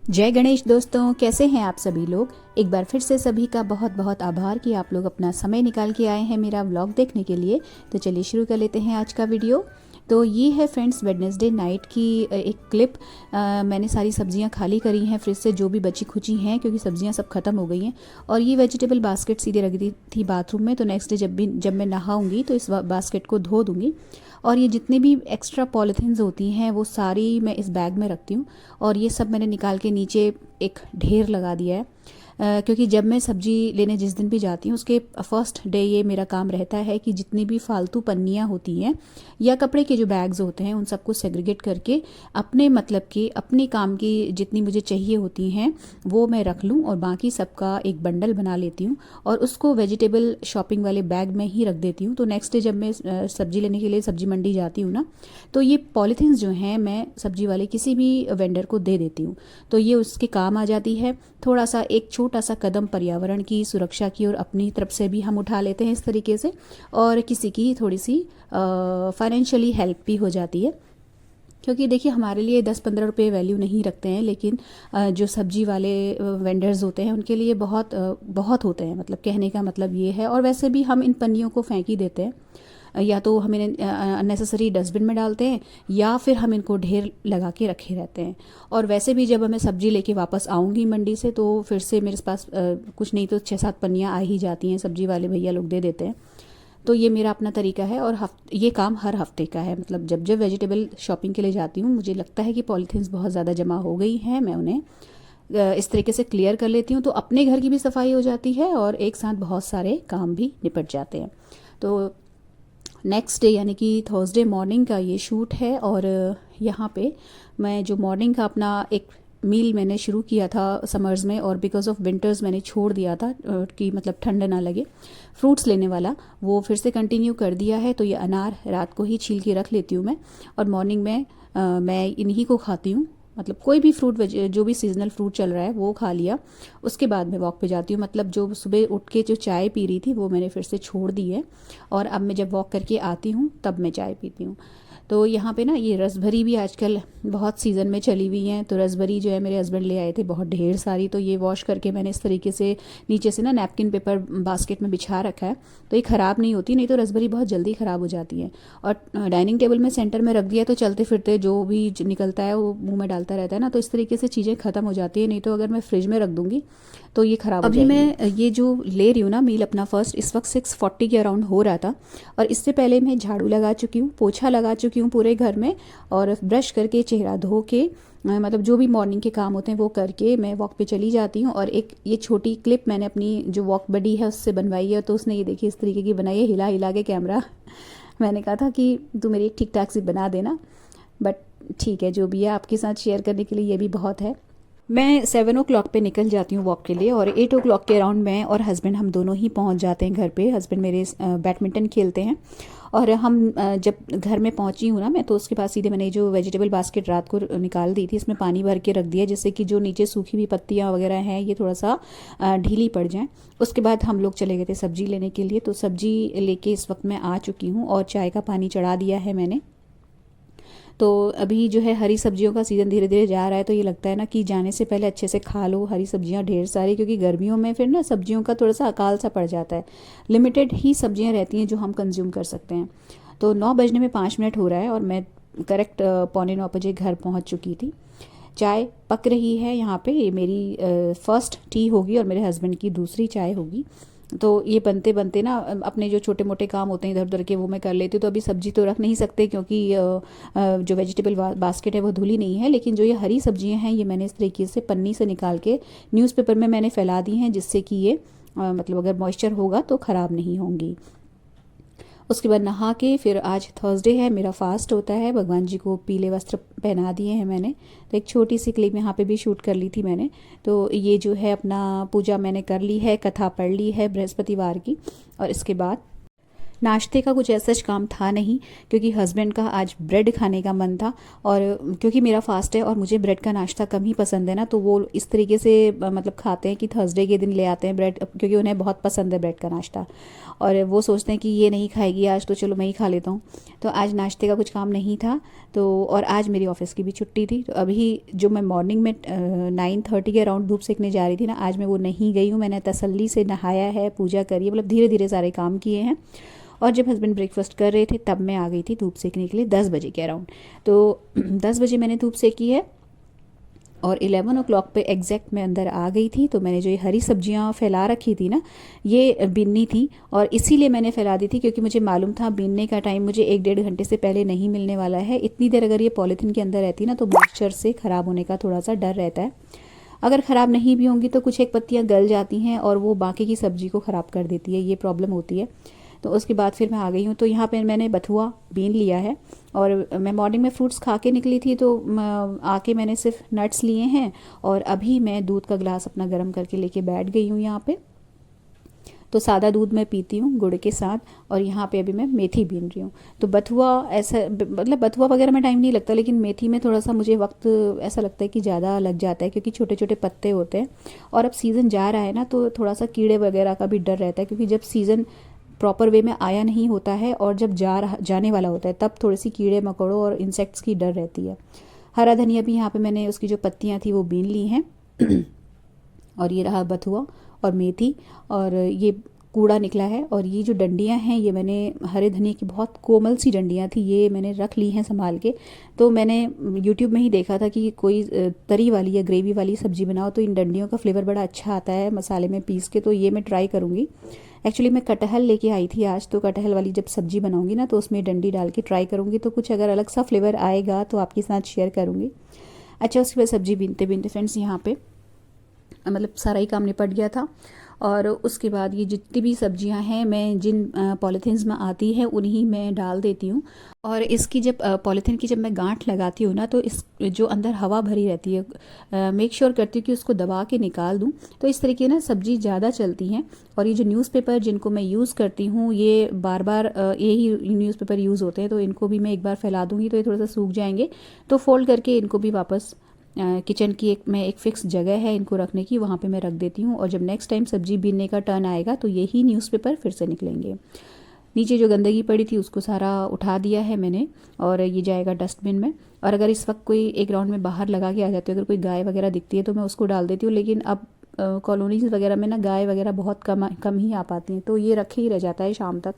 जय गणेश दोस्तों, कैसे हैं आप सभी लोग। एक बार फिर से सभी का बहुत बहुत आभार कि आप लोग अपना समय निकाल के आए हैं मेरा व्लॉग देखने के लिए। तो चलिए शुरू कर लेते हैं आज का वीडियो। तो ये है फ्रेंड्स वेडनेसडे नाइट की एक क्लिप। मैंने सारी सब्जियां खाली करी हैं फ्रिज से, जो भी बची खुची हैं, क्योंकि सब्जियां सब ख़त्म हो गई हैं। और ये वेजिटेबल बास्केट सीधे रख दी थी बाथरूम में। तो नेक्स्ट डे जब मैं नहाऊंगी तो इस बास्केट को धो दूंगी। और ये जितनी भी एक्स्ट्रा पॉलीथीन्स होती हैं वो सारी मैं इस बैग में रखती हूँ। और ये सब मैंने निकाल के नीचे एक ढेर लगा दिया है। क्योंकि जब मैं सब्जी लेने जिस दिन भी जाती हूँ उसके फर्स्ट डे ये मेरा काम रहता है कि जितनी भी फालतू पन्नियाँ होती हैं या कपड़े के जो बैग्स होते हैं उन सबको सेग्रीगेट करके अपने मतलब की अपने काम की जितनी मुझे चाहिए होती हैं वो मैं रख लूँ, और बाकी सबका एक बंडल बना लेती हूँ और उसको वेजिटेबल शॉपिंग वाले बैग में ही रख देती हूँ। तो नेक्स्ट डे जब मैं सब्जी लेने के लिए सब्जी मंडी जाती हूँ ना, तो ये पॉलीथीन्स जो हैं मैं सब्जी वाले किसी भी वेंडर को दे देती हूँ। तो ये उसके काम आ जाती है। थोड़ा सा एक छोटा सा कदम पर्यावरण की सुरक्षा की और अपनी तरफ से भी हम उठा लेते हैं इस तरीके से, और किसी की थोड़ी सी फाइनेंशियली हेल्प भी हो जाती है। क्योंकि देखिए हमारे लिए 10-15 रुपये वैल्यू नहीं रखते हैं, लेकिन जो सब्जी वाले वेंडर्स होते हैं उनके लिए बहुत होते हैं। मतलब कहने का मतलब ये है। और वैसे भी हम इन पन्नियों को फेंक ही देते हैं, या तो हम इन्हें अननेसेसरी डस्टबिन में डालते हैं या फिर हम इनको ढेर लगा के रखे रहते हैं। और वैसे भी जब मैं सब्जी लेके वापस आऊँगी मंडी से तो फिर से मेरे पास कुछ नहीं तो 6-7 पन्नियाँ आ ही जाती हैं, सब्जी वाले भैया लोग दे देते हैं। तो ये मेरा अपना तरीका है। और ये काम हर हफ्ते का है। मतलब जब जब वेजिटेबल शॉपिंग के लिए जाती हूँ मुझे लगता है कि पॉलीथीन्स बहुत ज़्यादा जमा हो गई हैं, मैं उन्हें इस तरीके से क्लियर कर लेती हूँ। तो अपने घर की भी सफाई हो जाती है और एक साथ बहुत सारे काम भी निपट जाते हैं। तो नेक्स्ट डे यानी कि थर्सडे मॉर्निंग का ये शूट है। और यहाँ पे मैं जो मॉर्निंग का अपना एक मील मैंने शुरू किया था समर्स में, और बिकॉज ऑफ विंटर्स मैंने छोड़ दिया था कि मतलब ठंड ना लगे, फ्रूट्स लेने वाला वो फिर से कंटिन्यू कर दिया है। तो ये अनार रात को ही छील के रख लेती हूँ मैं, और मॉर्निंग में मैं इन्हीं को खाती हूँ। मतलब कोई भी फ्रूट जो भी सीजनल फ्रूट चल रहा है वो खा लिया। उसके बाद मैं वॉक पे जाती हूँ। मतलब जो सुबह उठ के जो चाय पी रही थी वो मैंने फिर से छोड़ दी है, और अब मैं जब वॉक करके आती हूँ तब मैं चाय पीती हूँ। तो यहाँ पे ना ये रसभरी भी आजकल बहुत सीज़न में चली हुई हैं। तो रसभरी जो है मेरे हस्बैंड ले आए थे बहुत ढेर सारी। तो ये वॉश करके मैंने इस तरीके से नीचे से ना नैपकिन पेपर बास्केट में बिछा रखा है। तो ये ख़राब नहीं होती, नहीं तो रसभरी बहुत जल्दी ख़राब हो जाती है। और डाइनिंग टेबल में सेंटर में रख दिया तो चलते फिरते जो भी निकलता है वो मुँह में डालता रहता है ना, तो इस तरीके से चीज़ें ख़त्म हो जाती है। नहीं तो अगर मैं फ्रिज में रख दूँगी तो ये ख़राब हो जाएगी। अभी मैं ये जो ले रही हूँ ना मील अपना फर्स्ट, इस वक्त 6:40 के अराउंड हो रहा था। और इससे पहले मैं झाड़ू लगा चुकी हूँ, पोछा लगा चुकी हूँ पूरे घर में, और ब्रश करके चेहरा धो के मतलब जो भी मॉर्निंग के काम होते हैं वो करके मैं वॉक पे चली जाती हूँ। और एक ये छोटी क्लिप मैंने अपनी जो वॉक बडी है उससे बनवाई है। तो उसने ये देखिए इस तरीके की बनाई है, हिला हिला के कैमरा। मैंने कहा था कि तू मेरी एक ठीक ठाक सी बना देना, बट ठीक है जो भी है, आपके साथ शेयर करने के लिए ये भी बहुत है। मैं 7 o'clock पे निकल जाती हूँ वॉक के लिए, और 8 o'clock के अराउंड मैं और हस्बैंड हम दोनों ही पहुँच जाते हैं घर पे। हस्बैंड मेरे बैडमिंटन खेलते हैं। और हम जब घर में पहुँची हूँ ना मैं, तो उसके बाद सीधे मैंने जो वेजिटेबल बास्केट रात को निकाल दी थी इसमें पानी भर के रख दिया, जिससे कि जो नीचे सूखी हुई पत्तियाँ वगैरह हैं ये थोड़ा सा ढीली पड़ जाएँ। उसके बाद हम लोग चले गए थे सब्जी लेने के लिए। तो सब्जी लेके इस वक्त मैं आ चुकी हूँ और चाय का पानी चढ़ा दिया है मैंने। तो अभी जो है हरी सब्जियों का सीज़न धीरे धीरे जा रहा है। तो ये लगता है ना कि जाने से पहले अच्छे से खा लो हरी सब्जियां ढेर सारी, क्योंकि गर्मियों में फिर ना सब्जियों का थोड़ा सा अकाल सा पड़ जाता है। लिमिटेड ही सब्जियां रहती हैं जो हम कंज्यूम कर सकते हैं। तो 9 बजने में 5 मिनट हो रहा है और मैं करेक्ट 8:45 घर पहुँच चुकी थी। चाय पक रही है यहाँ पे। ये मेरी फर्स्ट टी होगी और मेरे हस्बैंड की दूसरी चाय होगी। तो ये बनते बनते ना अपने जो छोटे मोटे काम होते हैं इधर उधर के वो मैं कर लेती हूँ। तो अभी सब्जी तो रख नहीं सकते क्योंकि जो वेजिटेबल बास्केट है वो धुली नहीं है, लेकिन जो ये हरी सब्जियाँ हैं ये मैंने इस तरीके से पन्नी से निकाल के न्यूज़पेपर में मैंने फैला दी हैं, जिससे कि ये मतलब अगर मॉइस्चर होगा तो ख़राब नहीं होंगी। उसके बाद नहा के फिर आज थर्सडे है, मेरा फास्ट होता है। भगवान जी को पीले वस्त्र पहना दिए हैं मैंने। तो एक छोटी सी क्लिप यहाँ पे भी शूट कर ली थी मैंने। तो ये जो है अपना पूजा मैंने कर ली है, कथा पढ़ ली है बृहस्पतिवार की। और इसके बाद नाश्ते का कुछ ऐसा काम था नहीं, क्योंकि हस्बैंड का आज ब्रेड खाने का मन था। और क्योंकि मेरा फास्ट है और मुझे ब्रेड का नाश्ता कम ही पसंद है ना, तो वो इस तरीके से मतलब खाते हैं कि थर्सडे के दिन ले आते हैं ब्रेड, क्योंकि उन्हें बहुत पसंद है ब्रेड का नाश्ता। और वो सोचते हैं कि ये नहीं खाएगी आज, तो चलो मैं ही खा लेता हूँ। तो आज नाश्ते का कुछ काम नहीं था। तो और आज मेरी ऑफिस की भी छुट्टी थी। तो अभी जो मैं मॉर्निंग में 9:30 के अराउंड धूप सेकने जा रही थी ना, आज मैं वो नहीं गई हूँ। मैंने तसल्ली से नहाया है, पूजा करी है, मतलब धीरे धीरे सारे काम किए हैं। और जब हस्बैंड ब्रेकफास्ट कर रहे थे तब मैं आ गई थी धूप सेकने के लिए 10 बजे के अराउंड। तो 10 बजे मैंने धूप सेकी है और 11 o'clock पे एग्जैक्ट मैं अंदर आ गई थी। तो मैंने जो ये हरी सब्जियां फैला रखी थी ना, ये बीननी थी, और इसीलिए मैंने फैला दी थी क्योंकि मुझे मालूम था बीनने का टाइम मुझे 1-1.5 घंटे से पहले नहीं मिलने वाला है। इतनी देर अगर ये पॉलीथीन के अंदर रहती ना तो मॉइस्चर से ख़राब होने का थोड़ा सा डर रहता है। अगर ख़राब नहीं भी होंगी तो कुछ एक पत्तियाँ गल जाती हैं और वो बाकी की सब्ज़ी को ख़राब कर देती है, ये प्रॉब्लम होती है। तो उसके बाद फिर मैं आ गई हूँ। तो यहाँ पे मैंने बथुआ बीन लिया है और मैं मॉर्निंग में फ्रूट्स खा के निकली थी, तो आके मैंने सिर्फ नट्स लिए हैं। और अभी मैं दूध का गिलास अपना गर्म करके लेके बैठ गई हूँ यहाँ पे। तो सादा दूध मैं पीती हूँ गुड़ के साथ, और यहाँ पे अभी मैं मेथी बीन रही हूँ। तो बथुआ ऐसा मतलब बथुआ वगैरह में टाइम नहीं लगता, लेकिन मेथी में थोड़ा सा मुझे वक्त ऐसा लगता है कि ज़्यादा लग जाता है, क्योंकि छोटे छोटे पत्ते होते हैं। और अब सीज़न जा रहा है ना, तो थोड़ा सा कीड़े वगैरह का भी डर रहता है, क्योंकि जब सीज़न प्रॉपर वे में आया नहीं होता है और जब जाने वाला होता है तब थोड़ी सी कीड़े मकोड़ों और इंसेक्ट्स की डर रहती है। हरा धनिया भी यहाँ पे मैंने उसकी जो पत्तियाँ थी वो बीन ली हैं। और ये रहा बथुआ और मेथी, और ये कूड़ा निकला है। और ये जो डंडियाँ हैं ये मैंने हरे धनिया की बहुत कोमल सी डंडियाँ थी, ये मैंने रख ली हैं संभाल के। तो मैंने यूट्यूब में ही देखा था कि कोई तरी वाली या ग्रेवी वाली सब्ज़ी बनाओ तो इन डंडियों का फ्लेवर बड़ा अच्छा आता है मसाले में पीस के, तो ये मैं ट्राई करूँगी। एक्चुअली मैं कटहल लेके आई थी आज, तो कटहल वाली जब सब्ज़ी बनाऊँगी ना तो उसमें डंडी डाल के ट्राई करूँगी, तो कुछ अगर अलग सा फ्लेवर आएगा तो आपके साथ शेयर करूँगी। अच्छा, उसके बाद सब्ज़ी बीनते बीनते फ्रेंड्स यहाँ पे मतलब सारा ही काम निपट गया था। और उसके बाद ये जितनी भी सब्जियां हैं मैं जिन पॉलीथीन्स में आती है उन्हीं में डाल देती हूँ। और इसकी जब पॉलीथीन की जब मैं गांठ लगाती हूँ ना, तो इस जो अंदर हवा भरी रहती है मेक श्योर करती हूँ कि उसको दबा के निकाल दूँ। तो इस तरीके ना सब्जी ज़्यादा चलती हैं। और ये जो न्यूज़पेपर जिनको मैं यूज़ करती हूँ, ये बार बार यही न्यूज़पेपर यूज़ होते हैं, तो इनको भी मैं एक बार फैला दूँगी तो ये थोड़ा सा सूख जाएंगे। तो फोल्ड करके इनको भी वापस किचन की एक फ़िक्स जगह है इनको रखने की, वहाँ पे मैं रख देती हूँ। और जब नेक्स्ट टाइम सब्जी बीनने का टर्न आएगा तो यही न्यूज़पेपर फिर से निकलेंगे। नीचे जो गंदगी पड़ी थी उसको सारा उठा दिया है मैंने, और ये जाएगा डस्टबिन में। और अगर इस वक्त कोई एक राउंड में बाहर लगा के आ जाती है, अगर कोई गाय वगैरह दिखती है तो मैं उसको डाल देती हूँ। लेकिन अब कॉलोनीज वगैरह में ना गाय वगैरह बहुत कम ही आ पाती हैं, तो ये रखे ही रह जाता है शाम तक।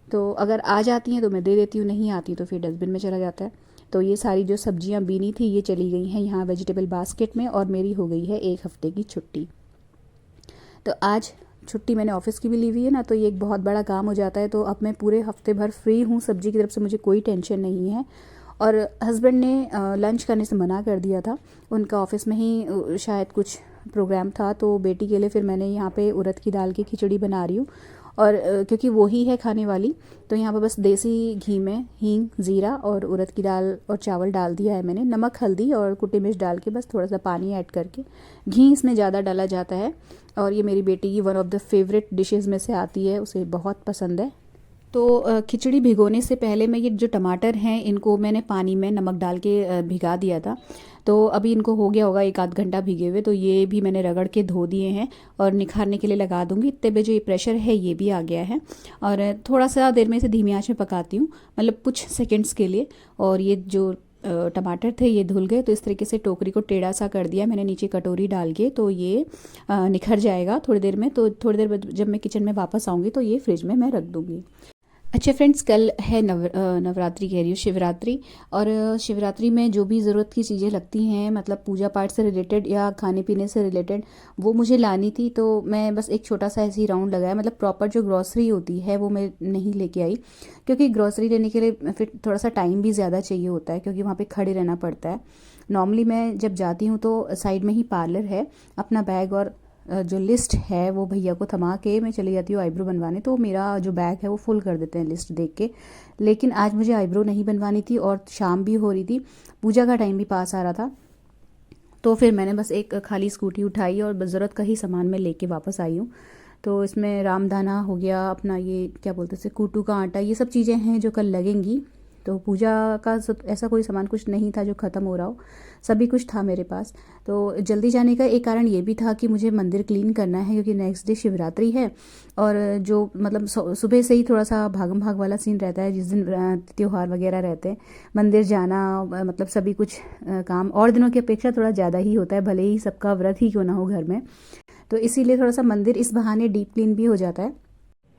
तो अगर आ जाती हैं तो मैं दे देती हूँ, नहीं आती तो फिर डस्टबिन में चला जाता है। तो ये सारी जो सब्जियां बीनी थी ये चली गई हैं यहाँ वेजिटेबल बास्केट में, और मेरी हो गई है 1 हफ्ते की छुट्टी। तो आज छुट्टी मैंने ऑफिस की भी ली हुई है ना, तो ये एक बहुत बड़ा काम हो जाता है। तो अब मैं पूरे हफ्ते भर फ्री हूँ, सब्जी की तरफ से मुझे कोई टेंशन नहीं है। और हस्बैंड ने लंच करने से मना कर दिया था, उनका ऑफिस में ही शायद कुछ प्रोग्राम था। तो बेटी के लिए फिर मैंने यहाँ पे उड़द की दाल की खिचड़ी बना रही हूँ, और क्योंकि वो ही है खाने वाली, तो यहाँ पर बस देसी घी में हींग, ज़ीरा और उड़द की दाल और चावल डाल दिया है मैंने, नमक हल्दी और कुटी मिर्च डाल के बस थोड़ा सा पानी ऐड करके। घी इसमें ज़्यादा डाला जाता है, और ये मेरी बेटी की one of the favourite dishes में से आती है, उसे बहुत पसंद है। तो खिचड़ी भिगोने से पहले मैं ये जो टमाटर हैं इनको मैंने पानी में नमक डाल के भिगा दिया था। तो अभी इनको हो गया होगा 1 आध घंटा भीगे हुए, तो ये भी मैंने रगड़ के धो दिए हैं और निखारने के लिए लगा दूंगी। इतने में जो ये प्रेशर है ये भी आ गया है, और थोड़ा सा देर में इसे धीमी आंच में पकाती हूँ, मतलब कुछ सेकंड्स के लिए। और ये जो टमाटर थे ये धुल गए, तो इस तरीके से टोकरी को टेढ़ा सा कर दिया मैंने नीचे कटोरी डाल के, तो ये निखर जाएगा थोड़ी देर में। तो थोड़ी देर बाद जब मैं किचन में वापस आऊँगी तो ये फ्रिज में मैं रख दूँगी। अच्छा फ्रेंड्स, कल है नवरात्रि कह रही हूँ, शिवरात्रि। और शिवरात्रि में जो भी ज़रूरत की चीज़ें लगती हैं, मतलब पूजा पाठ से रिलेटेड या खाने पीने से रिलेटेड, वो मुझे लानी थी। तो मैं बस एक छोटा सा ऐसे ही राउंड लगाया, मतलब प्रॉपर जो ग्रॉसरी होती है वो मैं नहीं लेके आई, क्योंकि ग्रॉसरी लेने के लिए फिर थोड़ा सा टाइम भी ज़्यादा चाहिए होता है, क्योंकि वहाँ पर खड़े रहना पड़ता है। नॉर्मली मैं जब जाती हूँ तो साइड में ही पार्लर है, अपना बैग और जो लिस्ट है वो भैया को थमा के मैं चली जाती हूँ आईब्रो बनवाने। तो मेरा जो बैग है वो फुल कर देते हैं लिस्ट देख के। लेकिन आज मुझे आईब्रो नहीं बनवानी थी और शाम भी हो रही थी, पूजा का टाइम भी पास आ रहा था, तो फिर मैंने बस एक खाली स्कूटी उठाई और ज़रूरत का ही सामान मैं लेके वापस आई हूँ। तो इसमें रामदाना हो गया, अपना ये क्या बोलते हैं कूटू का आटा, ये सब चीज़ें हैं जो कल लगेंगी। तो पूजा का ऐसा कोई सामान कुछ नहीं था जो ख़त्म हो रहा हो, सभी कुछ था मेरे पास। तो जल्दी जाने का एक कारण ये भी था कि मुझे मंदिर क्लीन करना है, क्योंकि नेक्स्ट डे शिवरात्रि है। और जो मतलब सुबह से ही थोड़ा सा भागम भाग वाला सीन रहता है, जिस दिन त्यौहार वगैरह रहते हैं, मंदिर जाना मतलब सभी कुछ काम और दिनों की अपेक्षा थोड़ा ज़्यादा ही होता है, भले ही सबका व्रत ही क्यों ना हो घर में। तो इसीलिए थोड़ा सा मंदिर इस बहाने डीप क्लीन भी हो जाता है।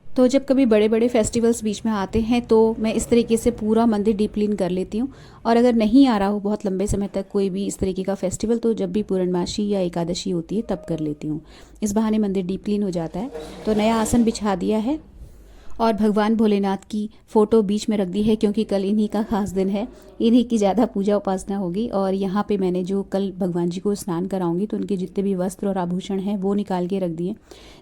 तो जब कभी बड़े बड़े फेस्टिवल्स बीच में आते हैं तो मैं इस तरीके से पूरा मंदिर डीप क्लीन कर लेती हूँ। और अगर नहीं आ रहा हो बहुत लंबे समय तक कोई भी इस तरीके का फेस्टिवल, तो जब भी पूर्णमासी या एकादशी होती है तब कर लेती हूँ। इस बहाने मंदिर डीप क्लीन हो जाता है। तो नया आसन बिछा दिया है और भगवान भोलेनाथ की फ़ोटो बीच में रख दी है, क्योंकि कल इन्हीं का खास दिन है, इन्हीं की ज़्यादा पूजा उपासना होगी। और यहाँ पे मैंने जो कल भगवान जी को स्नान कराऊंगी तो उनके जितने भी वस्त्र और आभूषण हैं वो निकाल के रख दिए।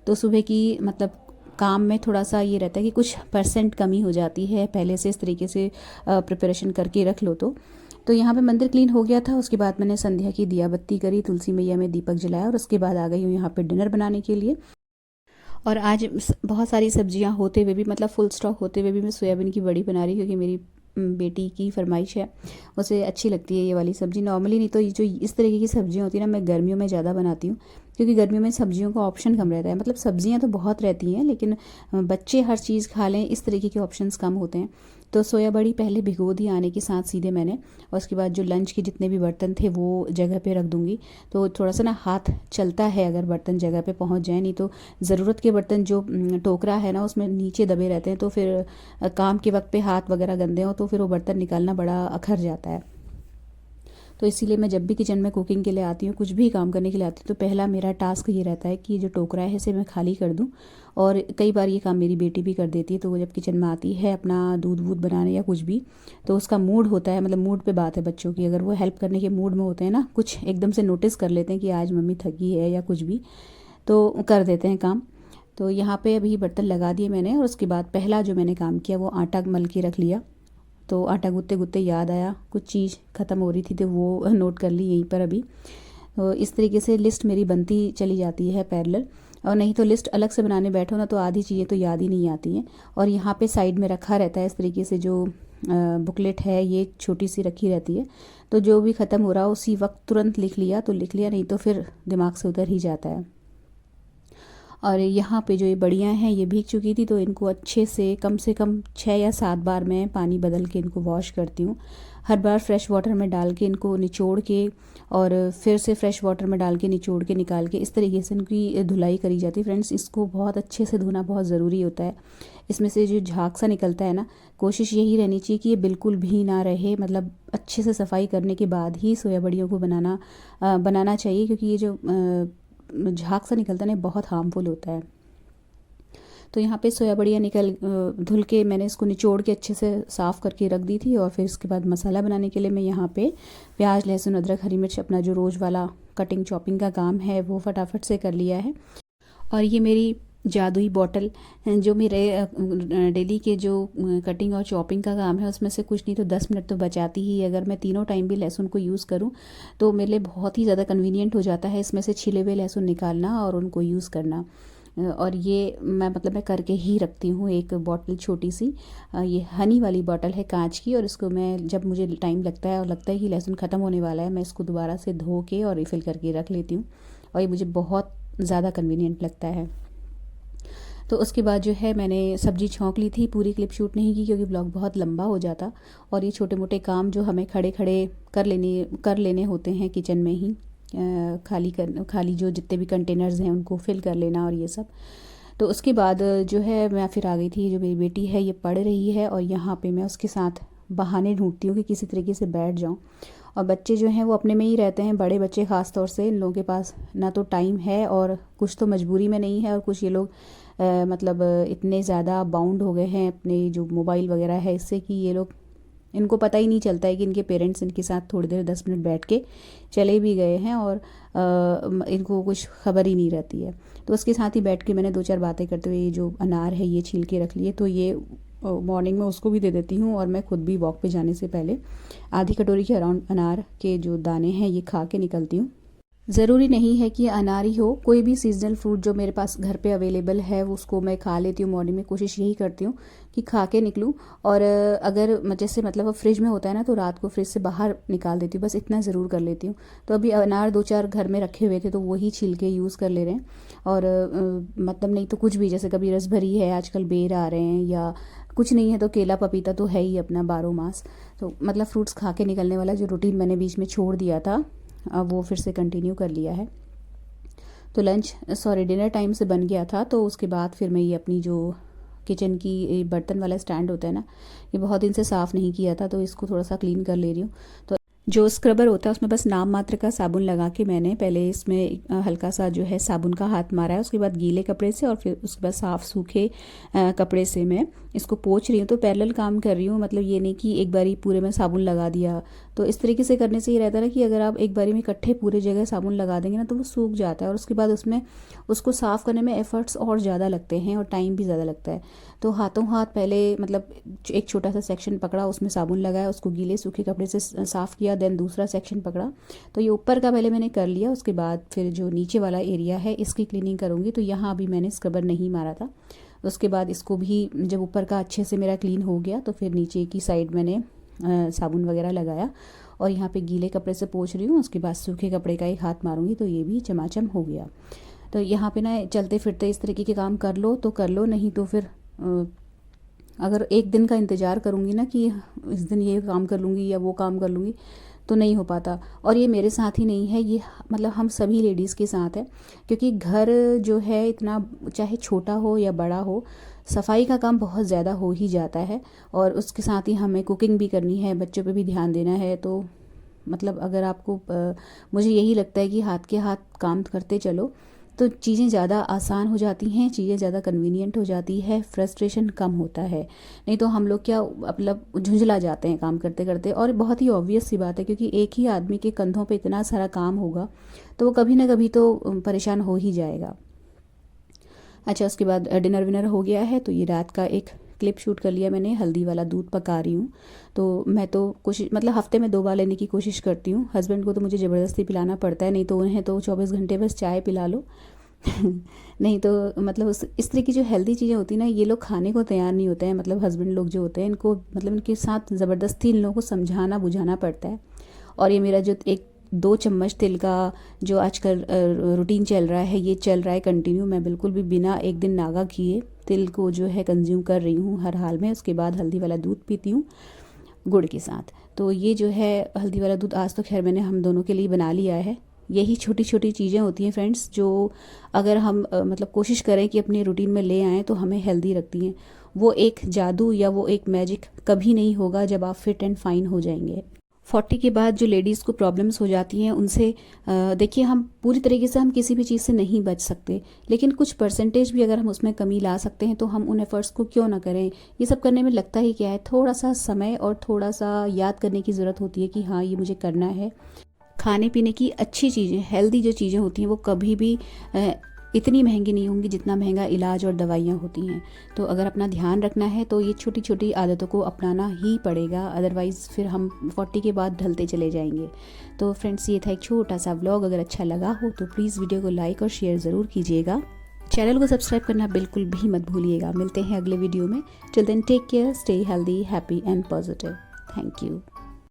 तो सुबह की मतलब काम में थोड़ा सा ये रहता है कि कुछ परसेंट कमी हो जाती है, पहले से इस तरीके से प्रिपरेशन करके रख लो। तो यहाँ पे मंदिर क्लीन हो गया था। उसके बाद मैंने संध्या की दिया बत्ती करी, तुलसी मैया में दीपक जलाया और उसके बाद आ गई हूँ यहाँ पे डिनर बनाने के लिए। और आज बहुत सारी सब्जियां होते हुए भी, मतलब फुल स्टॉक होते हुए भी, मैं सोयाबीन की बड़ी बना रही हूँ, क्योंकि मेरी बेटी की फरमाइश है, उसे अच्छी लगती है ये वाली सब्ज़ी। नॉर्मली नहीं तो ये जो इस तरीके की सब्जियां होती है ना, मैं गर्मियों में ज़्यादा बनाती हूँ, क्योंकि गर्मियों में सब्जियों का ऑप्शन कम रहता है। मतलब सब्जियां तो बहुत रहती हैं, लेकिन बच्चे हर चीज़ खा लें इस तरीके के ऑप्शंस कम होते हैं। तो सोया बड़ी पहले भिगो दी आने के साथ सीधे मैंने, और उसके बाद जो लंच के जितने भी बर्तन थे वो जगह पे रख दूँगी। तो थोड़ा सा ना हाथ चलता है अगर बर्तन जगह पे पहुँच जाए, नहीं तो ज़रूरत के बर्तन जो टोकरा है ना उसमें नीचे दबे रहते हैं, तो फिर काम के वक्त पे हाथ वगैरह गंदे हो तो फिर वो बर्तन निकालना बड़ा अखर जाता है। तो इसीलिए मैं जब भी किचन में कुकिंग के लिए आती हूँ, कुछ भी काम करने के लिए आती हूँ, तो पहला मेरा टास्क ये रहता है कि जो टोकरा है इसे मैं खाली कर दूँ। और कई बार ये काम मेरी बेटी भी कर देती है। तो वो जब किचन में आती है अपना दूध वूध बनाने या कुछ भी, तो उसका मूड होता है, मतलब मूड पे बात है बच्चों की, अगर वो हेल्प करने के मूड में होते हैं ना, कुछ एकदम से नोटिस कर लेते हैं कि आज मम्मी थकी है या कुछ भी, तो कर देते हैं काम। तो यहाँ पे अभी बर्तन लगा दिए मैंने, और उसके बाद पहला जो मैंने काम किया वो आटा मल के रख लिया। तो आटा गूँथते गूँथते याद आया कुछ चीज़ ख़त्म हो रही थी, तो वो नोट कर ली यहीं पर अभी। तो इस तरीके से लिस्ट मेरी बनती चली जाती है पैरेलल। और नहीं तो लिस्ट अलग से बनाने बैठो ना तो आधी चीज़ें तो याद ही नहीं आती हैं। और यहाँ पे साइड में रखा रहता है इस तरीके से, जो बुकलेट है ये छोटी सी रखी रहती है, तो जो भी ख़त्म हो रहा हो उसी वक्त तुरंत लिख लिया तो लिख लिया, नहीं तो फिर दिमाग से उतर ही जाता है। और यहाँ पे जो ये बड़ियाँ हैं ये भीग चुकी थी, तो इनको अच्छे से कम 6 या 7 बार मैं पानी बदल के इनको वॉश करती हूँ। हर बार फ्रेश वाटर में डाल के इनको निचोड़ के और फिर से फ्रेश वाटर में डाल के निचोड़ के निकाल के इस तरीके से इनकी धुलाई करी जाती है। फ्रेंड्स, इसको बहुत अच्छे से धोना बहुत ज़रूरी होता है। इसमें से जो झाग सा निकलता है ना, कोशिश यही रहनी चाहिए कि ये बिल्कुल भी ना रहे, मतलब अच्छे से सफाई करने के बाद ही सोया बड़ियों को बनाना चाहिए, क्योंकि ये जो झाग सा निकलता है ना बहुत हार्मफुल होता है। तो यहाँ पे सोया बड़ियाँ धुल के मैंने इसको निचोड़ के अच्छे से साफ़ करके रख दी थी। और फिर इसके बाद मसाला बनाने के लिए मैं यहाँ पे प्याज, लहसुन, अदरक, हरी मिर्च, अपना जो रोज़ वाला कटिंग चॉपिंग का काम है वो फटाफट से कर लिया है। और ये मेरी जादुई बॉटल, जो मेरे डेली के जो कटिंग और चॉपिंग का काम है उसमें से कुछ नहीं तो 10 मिनट तो बचाती ही। अगर मैं तीनों टाइम भी लहसुन को यूज़ करूं तो मेरे लिए बहुत ही ज़्यादा कन्वीनियंट हो जाता है इसमें से छिले हुए लहसुन निकालना और उनको यूज़ करना। और ये मैं करके ही रखती हूँ एक बॉटल छोटी सी, ये हनी वाली बॉटल है कांच की, और इसको मैं जब मुझे टाइम लगता है और लगता है कि लहसुन ख़त्म होने वाला है, मैं इसको दोबारा से धो के और रिफ़िल करके रख लेती हूँ। और ये मुझे बहुत ज़्यादा कन्वीनियंट लगता है। तो उसके बाद जो है मैंने सब्ज़ी छौंक ली थी, पूरी क्लिप शूट नहीं की क्योंकि ब्लॉग बहुत लंबा हो जाता। और ये छोटे मोटे काम जो हमें खड़े खड़े कर लेने होते हैं किचन में ही, खाली जो जितने भी कंटेनर्स हैं उनको फिल कर लेना और ये सब। तो उसके बाद जो है मैं फिर आ गई थी, जो मेरी बेटी है ये पढ़ रही है और यहाँ पे मैं उसके साथ बहाने ढूंढती हूँ कि किसी तरीके से बैठ जाऊँ। और बच्चे जो हैं वो अपने में ही रहते हैं, बड़े बच्चे ख़ास तौर से, इन लोगों के पास ना तो टाइम है और कुछ तो मजबूरी में नहीं है, और कुछ ये लोग मतलब इतने ज़्यादा बाउंड हो गए हैं अपने जो मोबाइल वगैरह है इससे कि ये लोग, इनको पता ही नहीं चलता है कि इनके पेरेंट्स इनके साथ थोड़ी देर 10 मिनट बैठ के चले भी गए हैं, और इनको कुछ खबर ही नहीं रहती है। तो उसके साथ ही बैठ के मैंने 2-4 बातें करते हुए ये जो अनार है ये छील के रख लिए, तो ये मॉर्निंग में उसको भी दे देती हूँ और मैं खुद भी वॉक पे जाने से पहले आधी कटोरी के अराउंड अनार के जो दाने हैं ये खा के निकलती हूँ। ज़रूरी नहीं है कि अनार ही हो, कोई भी सीजनल फ्रूट जो मेरे पास घर पे अवेलेबल है वो उसको मैं खा लेती हूँ। मॉर्निंग में कोशिश यही करती हूँ कि खा के निकलूँ। और अगर जैसे मतलब वो फ्रिज में होता है ना, तो रात को फ्रिज से बाहर निकाल देती हूँ, बस इतना ज़रूर कर लेती हूँ। तो अभी अनार 2-4 घर में रखे हुए थे तो वही छील के यूज़ कर ले रहे हैं। और मतलब नहीं तो कुछ भी, जैसे कभी रसभरी है, आजकल बेर आ रहे हैं, या कुछ नहीं है तो केला पपीता तो है ही अपना 12 मास। तो मतलब फ्रूट्स खा के निकलने वाला जो रूटीन मैंने बीच में छोड़ दिया था, अब वो फिर से कंटिन्यू कर लिया है। तो डिनर टाइम से बन गया था। तो उसके बाद फिर मैं ये अपनी जो किचन की ये बर्तन वाला स्टैंड होता है ना, ये बहुत दिन से साफ़ नहीं किया था, तो इसको थोड़ा सा क्लीन कर ले रही हूँ। तो जो स्क्रबर होता है उसमें बस नाम मात्र का साबुन लगा के मैंने पहले इसमें हल्का सा जो है साबुन का हाथ मारा है, उसके बाद गीले कपड़े से और फिर उसके बाद साफ़ सूखे कपड़े से मैं इसको पोंछ रही हूँ। तो पैरेलल काम कर रही हूँ, मतलब ये नहीं कि एक बारी पूरे में साबुन लगा दिया। तो इस तरीके से करने से ये रहता है ना कि अगर आप एक बारी में इकट्ठे पूरे जगह साबुन लगा देंगे ना तो वो सूख जाता है, और उसके बाद उसमें उसको साफ़ करने में एफ़र्ट्स और ज़्यादा लगते हैं और टाइम भी ज़्यादा लगता है। तो हाथों हाथ पहले मतलब एक छोटा सा सेक्शन पकड़ा, उसमें साबुन लगाया, उसको गीले सूखे कपड़े से साफ़ किया, देन दूसरा सेक्शन पकड़ा। तो ये ऊपर का पहले मैंने कर लिया, उसके बाद फिर जो नीचे वाला एरिया है इसकी क्लीनिंग करूँगी। तो यहाँ अभी मैंने स्क्रबर नहीं मारा था। उसके बाद इसको भी जब ऊपर का अच्छे से मेरा क्लीन हो गया तो फिर नीचे की साइड मैंने साबुन वगैरह लगाया और यहाँ पे गीले कपड़े से पोंछ रही हूँ। उसके बाद सूखे कपड़े का एक हाथ मारूंगी तो ये भी चमाचम हो गया। तो यहाँ पे ना चलते फिरते इस तरीके के काम कर लो तो कर लो, नहीं तो फिर अगर एक दिन का इंतज़ार करूँगी ना कि इस दिन ये काम कर लूँगी या वो काम कर लूँगी तो नहीं हो पाता। और ये मेरे साथ ही नहीं है, ये मतलब हम सभी लेडीज़ के साथ है, क्योंकि घर जो है इतना चाहे छोटा हो या बड़ा हो, सफाई का काम बहुत ज़्यादा हो ही जाता है। और उसके साथ ही हमें कुकिंग भी करनी है, बच्चों पे भी ध्यान देना है। तो मतलब अगर आपको मुझे यही लगता है कि हाथ के हाथ काम करते चलो तो चीज़ें ज़्यादा आसान हो जाती हैं, चीज़ें ज़्यादा कन्वीनियंट हो जाती है, फ्रस्ट्रेशन कम होता है। नहीं तो हम लोग क्या मतलब झुंझला जाते हैं काम करते करते। और बहुत ही ऑब्वियस सी बात है, क्योंकि एक ही आदमी के कंधों पे इतना सारा काम होगा तो वो कभी ना कभी तो परेशान हो ही जाएगा। अच्छा, उसके बाद डिनर विनर हो गया है, तो ये रात का एक क्लिप शूट कर लिया मैंने, हल्दी वाला दूध पका रही हूँ। तो मैं तो कोशिश मतलब हफ्ते में 2 बार लेने की कोशिश करती हूँ। हस्बैंड को तो मुझे ज़बरदस्ती पिलाना पड़ता है, नहीं तो उन्हें तो 24 घंटे बस चाय पिला लो नहीं तो मतलब इस तरह की जो हेल्दी चीज़ें होती हैं ना, ये लोग खाने को तैयार नहीं होते हैं। मतलब हस्बैंड लोग जो होते हैं इनको मतलब इनके साथ ज़बरदस्ती इन लोगों को समझाना बुझाना पड़ता है। और ये मेरा जो 1-2 चम्मच तिल का जो आजकल रूटीन चल रहा है, ये चल रहा है कंटिन्यू। मैं बिल्कुल भी बिना एक दिन नागा किए तिल को जो है कंज्यूम कर रही हूँ हर हाल में। उसके बाद हल्दी वाला दूध पीती हूँ गुड़ के साथ। तो ये जो है हल्दी वाला दूध आज तो खैर मैंने हम दोनों के लिए बना लिया है। यही छोटी छोटी चीज़ें होती हैं फ्रेंड्स, जो अगर हम मतलब कोशिश करें कि अपने रूटीन में ले आएँ तो हमें हेल्दी रखती हैं। वो एक जादू या वो एक मैजिक कभी नहीं होगा जब आप फिट एंड फाइन हो जाएंगे। 40 के बाद जो लेडीज़ को प्रॉब्लम्स हो जाती हैं उनसे देखिए, हम पूरी तरीके से हम किसी भी चीज़ से नहीं बच सकते, लेकिन कुछ परसेंटेज भी अगर हम उसमें कमी ला सकते हैं तो हम उन एफ़र्ट्स को क्यों ना करें। ये सब करने में लगता ही क्या है, थोड़ा सा समय और थोड़ा सा याद करने की ज़रूरत होती है कि हाँ ये मुझे करना है। खाने पीने की अच्छी चीज़ें, हेल्दी जो चीज़ें होती हैं वो कभी भी इतनी महंगी नहीं होंगी जितना महंगा इलाज और दवाइयाँ होती हैं। तो अगर अपना ध्यान रखना है तो ये छोटी छोटी आदतों को अपनाना ही पड़ेगा, अदरवाइज़ फिर हम 40 के बाद ढलते चले जाएंगे। तो फ्रेंड्स, ये था एक छोटा सा व्लॉग। अगर अच्छा लगा हो तो प्लीज़ वीडियो को लाइक और शेयर ज़रूर कीजिएगा। चैनल को सब्सक्राइब करना बिल्कुल भी मत भूलिएगा। मिलते हैं अगले वीडियो में। Till then take care, stay healthy, happy and positive. Thank you.